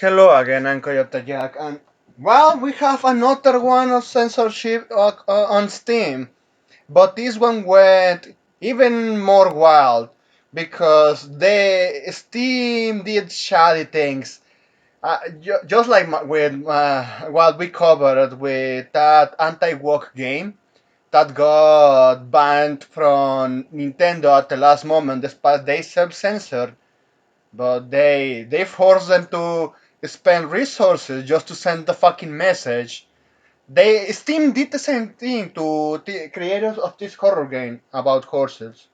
Hello again, I'm Coyote Jack, and well, we have another one of censorship on Steam, but this one went even more wild because the Steam did shady things, just like with what we covered with that anti-woke game that got banned from Nintendo at the last moment, despite they self-censored, but they force them to spend resources just to send the fucking message. They Steam did the same thing to the creators of this horror game about horses.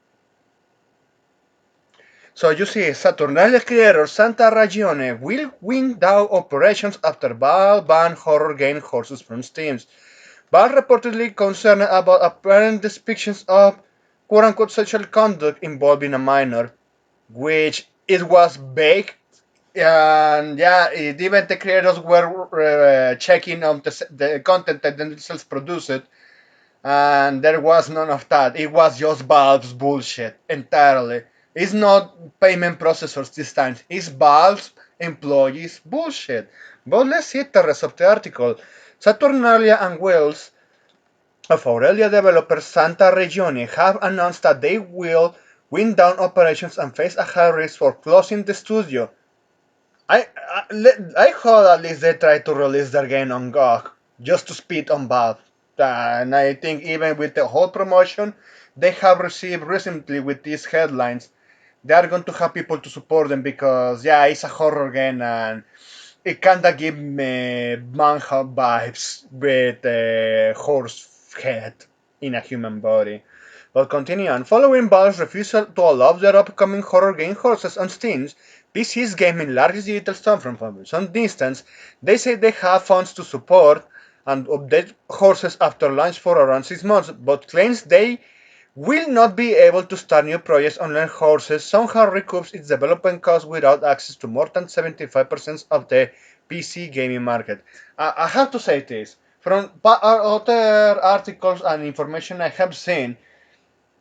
So you see, Saturnalia creator Santa Ragione will wind down operations after Valve banned horror game horses from Steam. Valve reportedly concerned about apparent depictions of quote-unquote sexual conduct involving a minor, which it was vague. And yeah, even the creators were checking on the content that themselves produced, and there was none of that. It was just Valve's bullshit entirely. It's not payment processors this time. It's Valve's employees' bullshit. But let's see the rest of the article. Saturnalia and Wells of Aurelia developer Santa Regione have announced that they will wind down operations and face a high risk for closing the studio. I hope at least they try to release their game on GOG just to speed on Valve. And I think even with the whole promotion they have received recently with these headlines, they are going to have people to support them because yeah, it's a horror game and it kinda give me manga vibes with a horse head in a human body. But continue on. Following Valve's refusal to allow their upcoming horror game horses on Steam, PC's gaming largest digital storefront from some distance, they say they have funds to support and update horses after launch for around 6 months, but claims they will not be able to start new projects unless Horses somehow recoups its development costs without access to more than 75% of the PC gaming market. I have to say this. From other articles and information I have seen,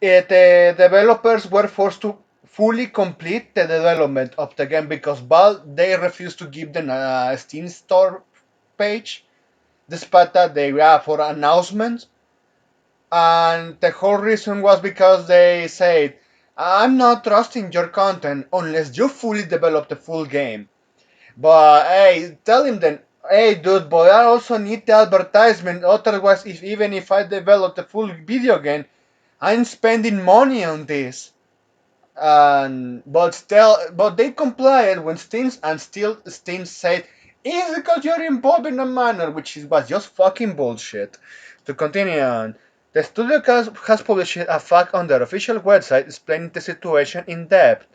the developers were forced to fully complete the development of the game because Valve they refused to give them a Steam store page, despite that they were for announcements. And the whole reason was because they said, I'm not trusting your content unless you fully develop the full game. But hey, tell him then, hey dude, but I also need the advertisement. Otherwise, even if I develop the full video game, I'm spending money on this. And but they complied when Steam said, it's because you're involved in a manner, was just fucking bullshit. To continue on, the studio has published a fact on their official website explaining the situation in depth.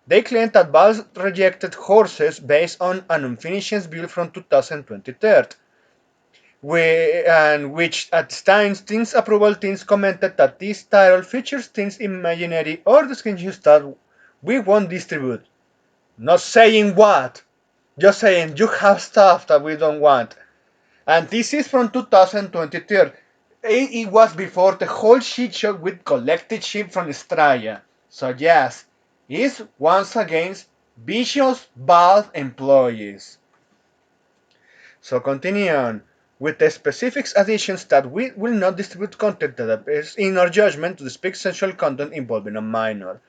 They claim that Valve rejected Horses based on an unfinished build from 2023, which at times Steam's approval teams commented that this title features Steam's imaginary or distinguished that we won't distribute. Not saying what, just saying you have stuff that we don't want. And this is from 2023. It was before the whole shit show with collected ship from Straya. So yes, it's once against vicious Valve employees. So continue on. With the specific additions that we will not distribute content that appears in our judgment to speak sexual content involving a minor.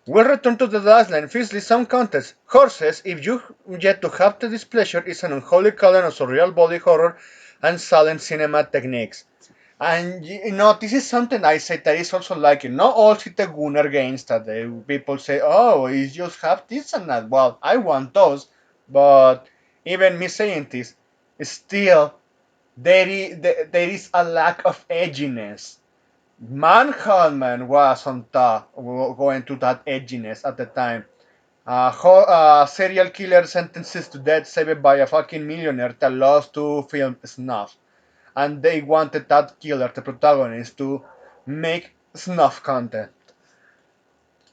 We'll return to the last line. Firstly, some context. Horses, if you yet to have the displeasure, is an unholy color of surreal body horror and silent cinema techniques. And this is something I say that is also like, not all the Gunner games that people say, oh, you just have this and that. Well, I want those, but even me saying this, still, there is a lack of edginess. Manhunt was on top, going to that edginess at the time. Serial killer sentences to death saved by a fucking millionaire that loves to film snuff. And they wanted that killer, the protagonist, to make snuff content.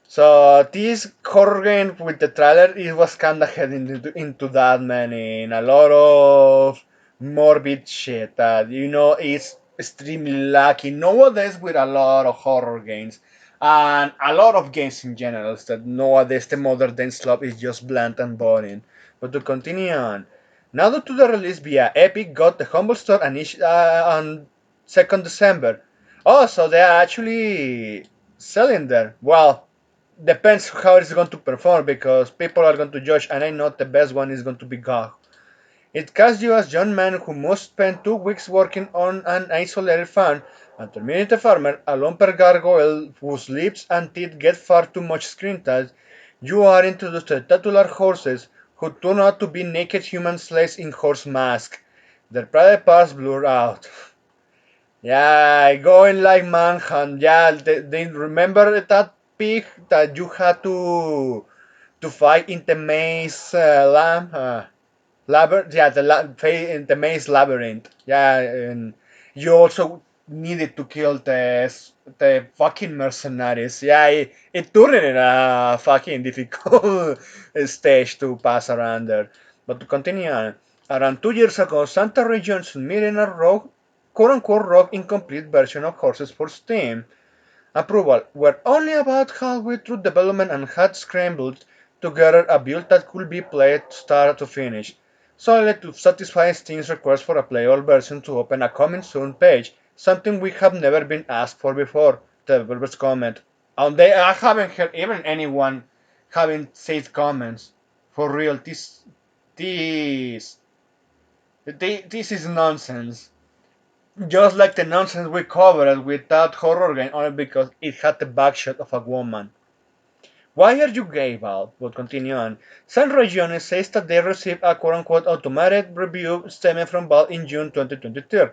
So this horror game with the trailer, it was kinda heading into that, man, in a lot of morbid shit that is extremely lacking nowadays with a lot of horror games. and a lot of games in general that nowadays the modern dance club is just bland and boring. But to continue on, now that to the release via Epic got the Humble Store on 2nd December. Oh, so they are actually selling there. Well, depends how it's going to perform because people are going to judge, and I know the best one is going to be GOG. It casts you as young man who must spend 2 weeks working on an isolated farm and terminate a farmer, a lumber gargoyle whose lips and teeth get far too much screen time. You are introduced to titular horses who turn out to be naked human slaves in horse masks. Their private parts blur out. Yeah, going like manhunt. Yeah, they remember that pig that you had to fight in the maze labyrinth. Yeah, in the maze labyrinth. Yeah, and you also needed to kill the fucking mercenaries. Yeah, it turned in a fucking difficult stage to pass around there. But to continue on, around 2 years ago, Santa Region submitted a rogue, quote-unquote rogue incomplete version of Horses for Steam. Approval were only about halfway through development and had scrambled together a build that could be played start to finish, solely to satisfy Steam's request for a playable version to open a coming soon page, something we have never been asked for before, the developers comment. And I haven't heard even anyone having said comments. For real, this, this is nonsense. Just like the nonsense we covered with that horror game only because it had the backshot of a woman. Why are you gay, Val? But continue on. San Regiones says that they received a quote-unquote automated review stemming from Val in June 2023,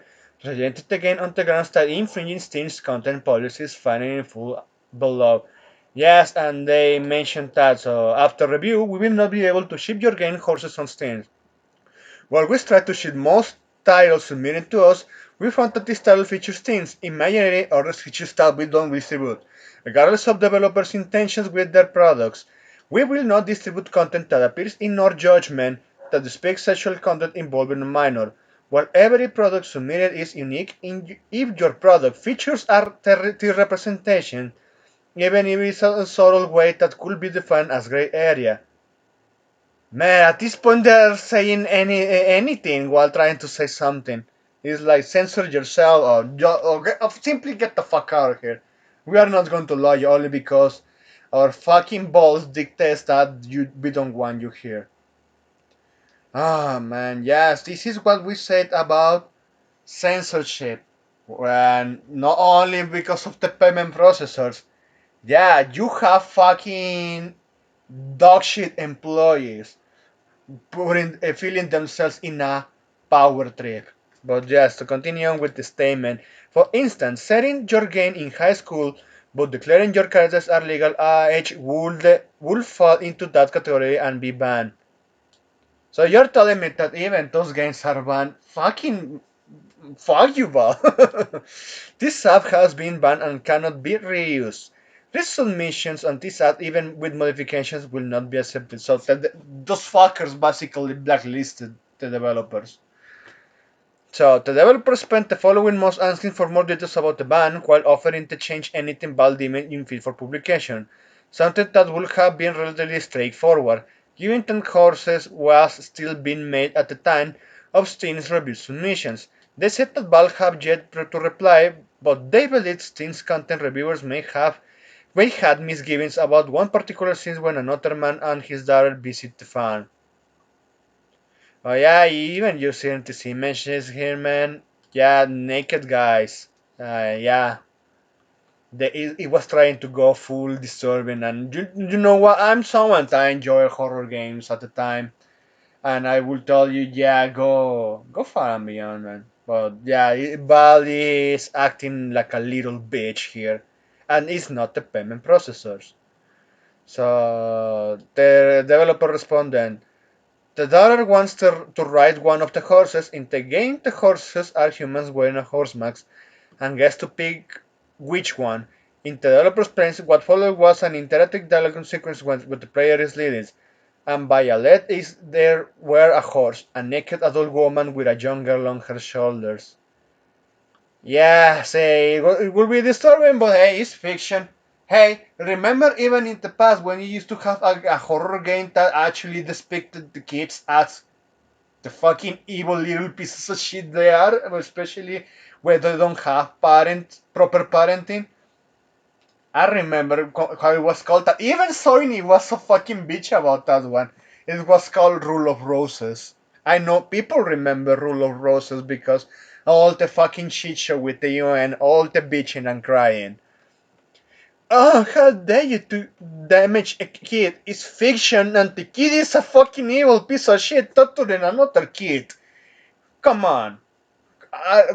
rejected again on the grounds that infringing Steam's content policies finding in full below. Yes, and they mentioned that, so after review, we will not be able to ship your game horses on Steam. While we tried to ship most titles submitted to us, we found that this title features themes, imaginary or features that we don't distribute, regardless of developers' intentions with their products. We will not distribute content that appears in our judgment that depicts sexual content involving a minor. While every product submitted is unique, if your product features alternative representation, even if it's a subtle way that could be defined as gray area. Man, at this point they're saying anything while trying to say something. It's like censor yourself or simply get the fuck out of here. We are not going to lie you only because our fucking balls dictates that we don't want you here. Ah man, yes, this is what we said about censorship. And not only because of the payment processors. Yeah, you have fucking dogshit employees feeling themselves in a power trip. But yes, to continue on with the statement, for instance, setting your game in high school but declaring your characters are legal age would fall into that category and be banned. So you're telling me that even those games are banned? Fucking fuck you, Val. This app has been banned and cannot be reused. Resubmissions on this app, even with modifications, will not be accepted. So those fuckers basically blacklisted the developers. So the developers spent the following months asking for more details about the ban, while offering to change anything Val deemed unfit for publication. Something that would have been relatively straightforward, given that Horses was still being made at the time of Stein's review submissions. They said that Val have yet to reply, but they believe Stein's content reviewers may had misgivings about one particular scene when another man and his daughter visit the farm. Oh yeah, even you see these images here, man. Yeah, naked guys. Yeah, it was trying to go full disturbing, and you know what? I'm someone that enjoy horror games at the time, and I will tell you, yeah, go far and beyond, man. But yeah, Val is acting like a little bitch here, and it's not the payment processors. So the developer responded. The daughter wants to ride one of the horses. In the game, the horses are humans wearing a horse mask and gets to pick which one. In the developer's plans, what followed was an interactive dialogue sequence where the player is leading, and Violet is there were a horse, a naked adult woman with a young girl on her shoulders. Yeah, say it will be disturbing, but hey, it's fiction. Hey, remember even in the past when you used to have a horror game that actually depicted the kids as the fucking evil little pieces of shit they are, especially when they don't have proper parenting? I remember how it was called that. Even Sony was a fucking bitch about that one. It was called Rule of Roses. I know people remember Rule of Roses because all the fucking shit show with the UN, all the bitching and crying. Oh, how dare you to damage a kid? It's fiction and the kid is a fucking evil piece of shit torturing another kid. Come on.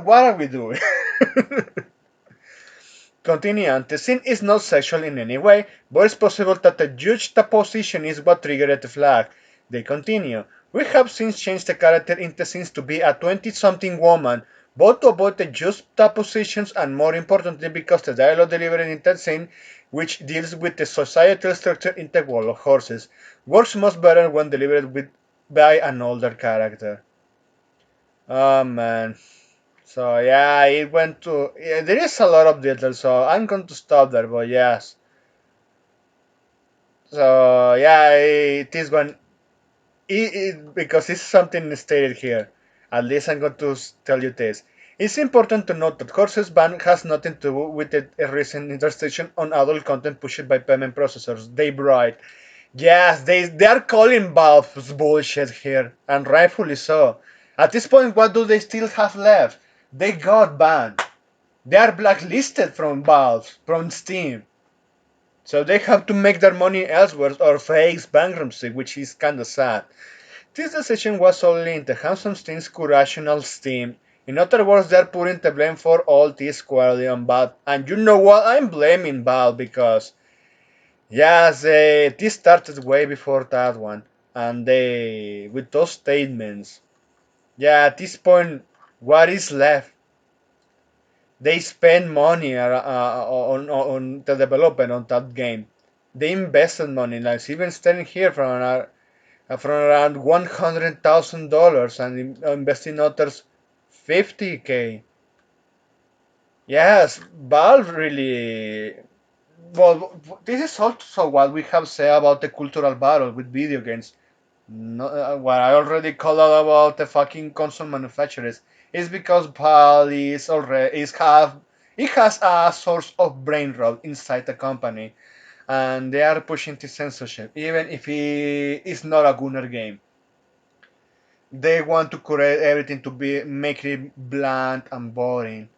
What are we doing? Continuing, the scene is not sexual in any way, but it's possible that the juxtaposition is what triggered the flag. They continue. We have since changed the character in the scenes to be a 20-something woman, both to avoid the juxtapositions and more importantly because the dialogue delivered in that scene, which deals with the societal structure in the world of horses, works much better when delivered by an older character. Oh man. So yeah, it went to. Yeah, there is a lot of detail, so I'm going to stop there. But yes, so yeah, this one, because it's something stated here. At least I'm going to tell you this. It's important to note that Horse's ban has nothing to do with the recent intersection on adult content pushed by payment processors. They bright. Yes, they are calling Valve's bullshit here, and rightfully so. At this point, what do they still have left? They got banned. They are blacklisted from Valve, from Steam. So they have to make their money elsewhere or face bankruptcy, which is kinda sad. This decision was solely in the hands of Steam's curational Steam. In other words, they're putting the blame for all this squarely on Valve. And you know what? I'm blaming Valve because, yes, this started way before that one. And with those statements, yeah, at this point, what is left? They spend money on the development on that game. They invested money, like even standing here from around $100,000 and investing others 50K. Yes, Valve really. Well, this is also what we have said about the cultural battle with video games. No, what I already called out about the fucking console manufacturers is because PAL is already is have it has a source of brain rot inside the company, and they are pushing the censorship, even if it is not a Gunner game. They want to create everything to be make it bland and boring.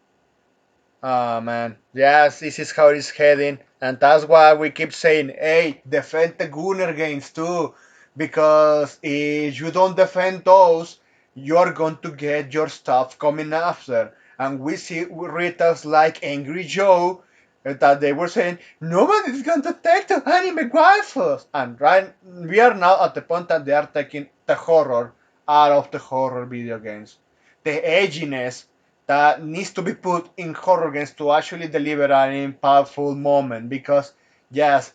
Oh man, yes, this is how it's heading, and that's why we keep saying, hey, defend the Gunner games too, because if you don't defend those, you're going to get your stuff coming after. And we see retailers like Angry Joe that they were saying nobody's going to take the anime waifus, and right, we are now at the point that they are taking the horror out of the horror video games, the edginess that needs to be put in horror games to actually deliver an impactful moment because yes,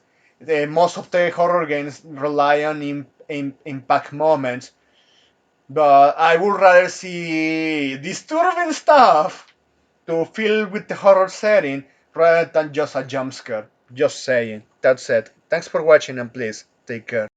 most of the horror games rely on impact moments, but I would rather see disturbing stuff to fill with the horror setting rather than just a jump scare. Just saying. That's it. Thanks for watching and please take care.